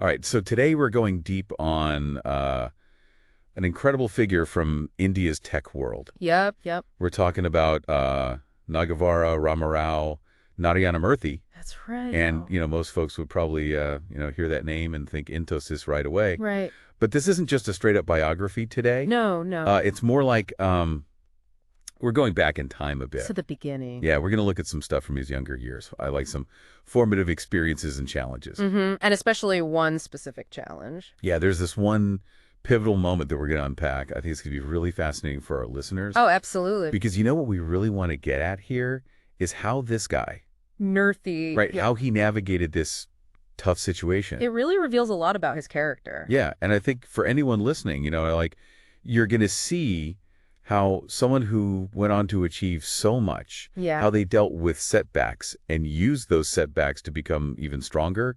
All right, so today we're going deep on an incredible figure from India's tech world. Yep, yep. We're talking about Nagavara Ramarao Narayana Murthy. That's right. And, Oh, most folks would probably, hear that name and think Infosys right away. right. But this isn't just a straight-up biography today. No, no. It's more like we're going back in time a To bit. the beginning. Yeah, we're going to look at some stuff from his younger years. I like some formative experiences and challenges. And especially one specific challenge. Yeah, there's this one pivotal moment that we're going to unpack. I think it's going to be really fascinating for our listeners Oh, absolutely. because what we really want to get at here is how this guy, Nerthy. right, Yeah. how he navigated this tough situation. It really reveals a lot about his character. Yeah, and I think for anyone listening, you're going to see how someone who went on to achieve so much, Yeah. how they dealt with setbacks and used those setbacks to become even stronger.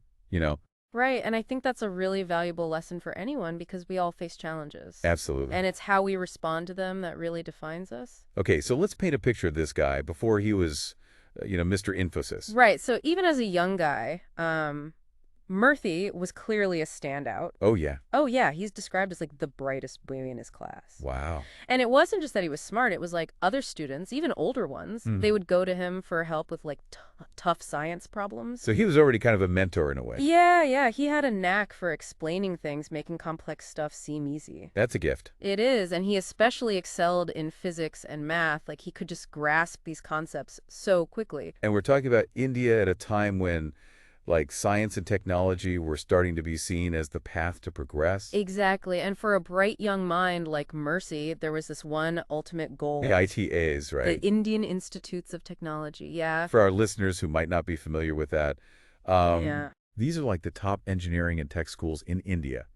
Right, and I think that's a really valuable lesson for anyone because we all face challenges. Absolutely. And it's how we respond to them that really defines us. Okay, so let's paint a picture of this guy before he was, Mr. Infosys. Right, so even as a young guy, Murthy was clearly a standout. Oh, yeah. Oh, yeah, he's described as like the brightest boy in his class. Wow. And it wasn't just that he was smart, it was like other students, even older ones, Mhm. they would go to him for help with like tough science problems. So he was already kind of a mentor in a way. Yeah, yeah, he had a knack for explaining things, making complex stuff seem easy. That's a gift. It is, and he especially excelled in physics and math. Like he could just grasp these concepts so quickly. And we're talking about India at a time when, science and technology were starting to be seen as the path to progress. Exactly, and for a bright young mind like Mercy, there was this one ultimate goal. The ITAs, right? The Indian Institutes of Technology, yeah. For our listeners who might not be familiar with that, Yeah. these are like the top engineering and tech schools in India,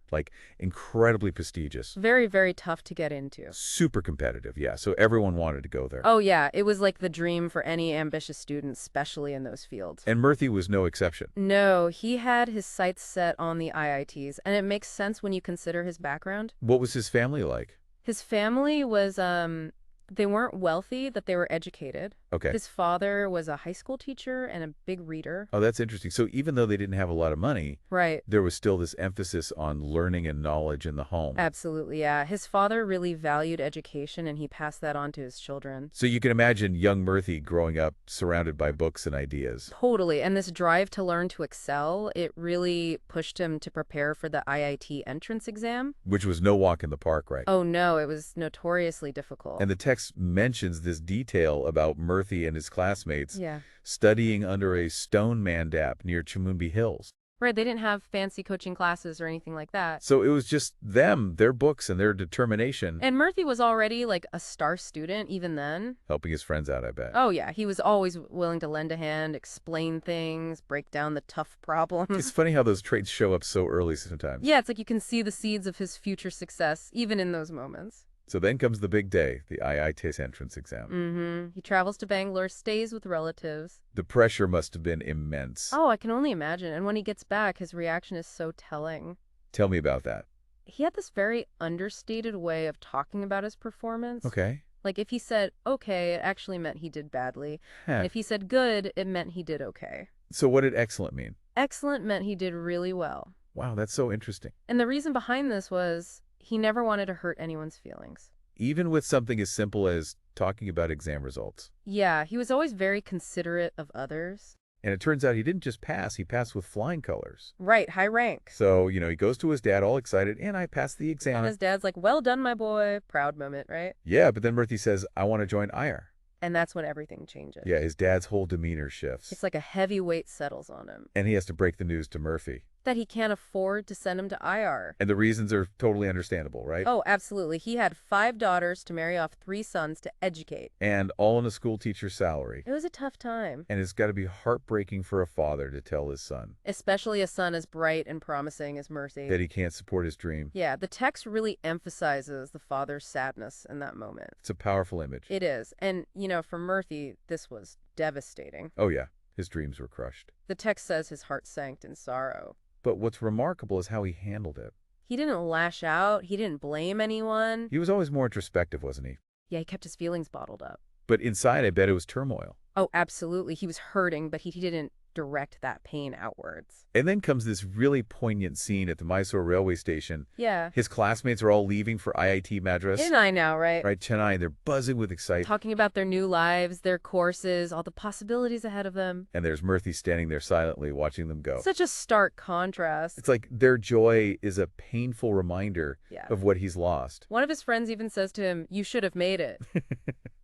incredibly prestigious, Very, very tough to get into. super competitive. Yeah, so everyone wanted to go there. Oh, yeah, it was like the dream for any ambitious student, especially in those fields. And Murthy was no exception. No, he had his sights set on the IITs, and it makes sense when you consider his background. What was his family like? His family was, they weren't wealthy, that they were educated. Okay. His father was a high school teacher and a big reader. Oh, that's interesting. So even though they didn't have a lot of money, Right. there was still this emphasis on learning and knowledge in the home. Absolutely, yeah. His father really valued education, and he passed that on to his children. So you can imagine young Murthy growing up surrounded by books and ideas. Totally, and this drive to learn to excel, it really pushed him to prepare for the IIT entrance exam. Which was no walk in the park, right? Oh no, it was notoriously difficult. And the text mentions this detail about Murthy and his classmates Yeah. studying under a stone mandap near Chamumbi Hills. Right, they didn't have fancy coaching classes or anything like that. So it was just them, their books, and their determination And Murthy was already like a star student even then. helping his friends out, I bet. Oh yeah, he was always willing to lend a hand, explain things, break down the tough problems. It's funny how those traits show up so early sometimes. Yeah, it's like you can see the seeds of his future success even in those moments. So then comes the big day, the IIT's entrance exam. He travels to Bangalore, stays with relatives. The pressure must have been immense. Oh, I can only imagine. And when he gets back, his reaction is so telling. Tell me about that. He had this very understated way of talking about his performance. Okay. Like if he said, okay, it actually meant he did badly. Huh. And if he said good, it meant he did okay. So what did excellent mean? Excellent meant he did really well. Wow, that's so interesting. And the reason behind this was he never wanted to hurt anyone's feelings. Even with something as simple as talking about exam results. Yeah, he was always very considerate of others. And it turns out he didn't just pass, he passed with flying colors. Right, high rank. So, he goes to his dad all excited, and I passed the And exam. his dad's like, well done, my boy. Proud moment, right? Yeah, but then Murthy says, I want to join IR. And that's when everything changes. Yeah, his dad's whole demeanor shifts. It's like a heavy weight settles on him. And he has to break the news to Murphy. That he can't afford to send him to IR. And the reasons are totally understandable, right? Oh, absolutely. He had 5 daughters to marry off 3 sons to educate. And all on a school teacher's salary. It was a tough time. And it's got to be heartbreaking for a father to tell his son Especially a son as bright and promising as Mercy. that he can't support his dream. Yeah, the text really emphasizes the father's sadness in that moment. It's a powerful image. It is. And, for Murthy, this was devastating. Oh, yeah. His dreams were crushed. The text says his heart sank in sorrow. But what's remarkable is how he handled it. He didn't lash out. He didn't blame anyone. He was always more introspective, wasn't he? Yeah, he kept his feelings bottled up. But inside, I bet it was turmoil. Oh, absolutely. He was hurting, but he didn't direct that pain outwards. And then comes this really poignant scene at the Mysore railway station. Yeah. His classmates are all leaving for IIT Madras. Chennai now, right? Right, Chennai. They're buzzing with excitement. Talking about their new lives, their courses, all the possibilities ahead of them. And there's Murthy standing there silently watching them go. Such a stark contrast. It's like their joy is a painful reminder Yeah. of what he's lost. One of his friends even says to him, "You should have made it."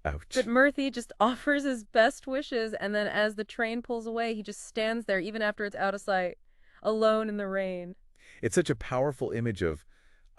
Ouch. But Murthy just offers his best wishes, and then as the train pulls away, he just stands there even after it's out of sight, alone in the rain. It's such a powerful image of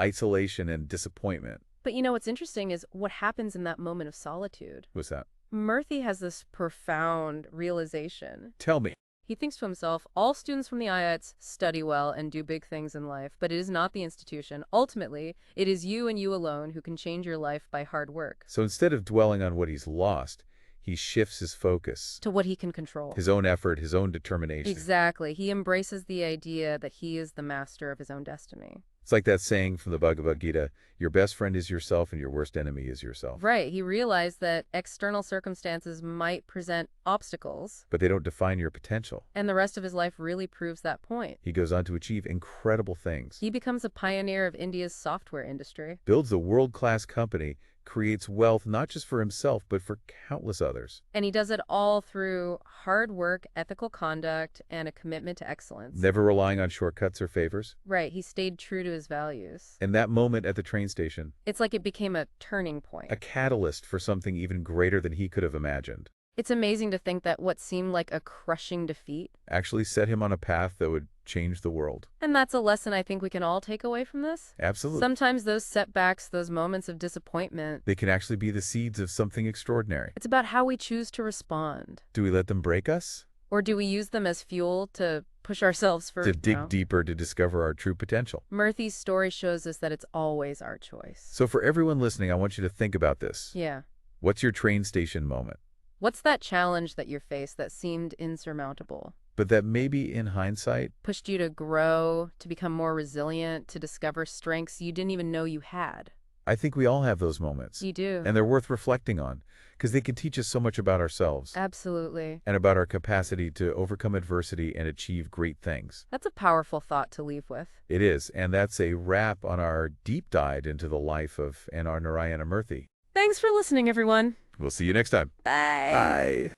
isolation and disappointment. But you know what's interesting is what happens in that moment of solitude. What's that? Murthy has this profound realization. Tell me. He thinks to himself, all students from the IITs study well and do big things in life, but it is not the institution. Ultimately, it is you and you alone who can change your life by hard work. So instead of dwelling on what he's lost, he shifts his focus. To what he can control. His own effort, his own determination. Exactly. He embraces the idea that he is the master of his own destiny. It's like that saying from the Bhagavad Gita, your best friend is yourself and your worst enemy is yourself. Right. He realized that external circumstances might present obstacles. But they don't define your potential. And the rest of his life really proves that point. He goes on to achieve incredible things. He becomes a pioneer of India's software industry. Builds a world-class company, creates wealth not just for himself, but for countless others. And he does it all through hard work, ethical conduct, and a commitment to excellence. Never relying on shortcuts or favors. Right. He stayed true to his values. And that moment at the train station, It's like it became a turning point. a catalyst for something even greater than he could have imagined. It's amazing to think that what seemed like a crushing defeat Actually set him on a path that would change the world. and that's a lesson I think we can all take away from this. Absolutely. Sometimes those setbacks, those moments of disappointment, They can actually be the seeds of something extraordinary. it's about how we choose to respond. Do we let them break us? Or do we use them as fuel to push ourselves To further? dig deeper to discover our true potential. Murthy's story shows us that it's always our choice. So for everyone listening, I want you to think about this. Yeah. What's your train station moment? What's that challenge that you faced that seemed insurmountable? But that maybe in hindsight, Pushed you to grow, to become more resilient, to discover strengths you didn't even know you had. I think we all have those moments. You do. And they're worth reflecting on because they can teach us so much about ourselves Absolutely. and about our capacity to overcome adversity and achieve great things. That's a powerful thought to leave with. It is, and that's a wrap on our deep dive into the life of N.R. Narayana Murthy. Thanks for listening, everyone. We'll see you next time. Bye. Bye.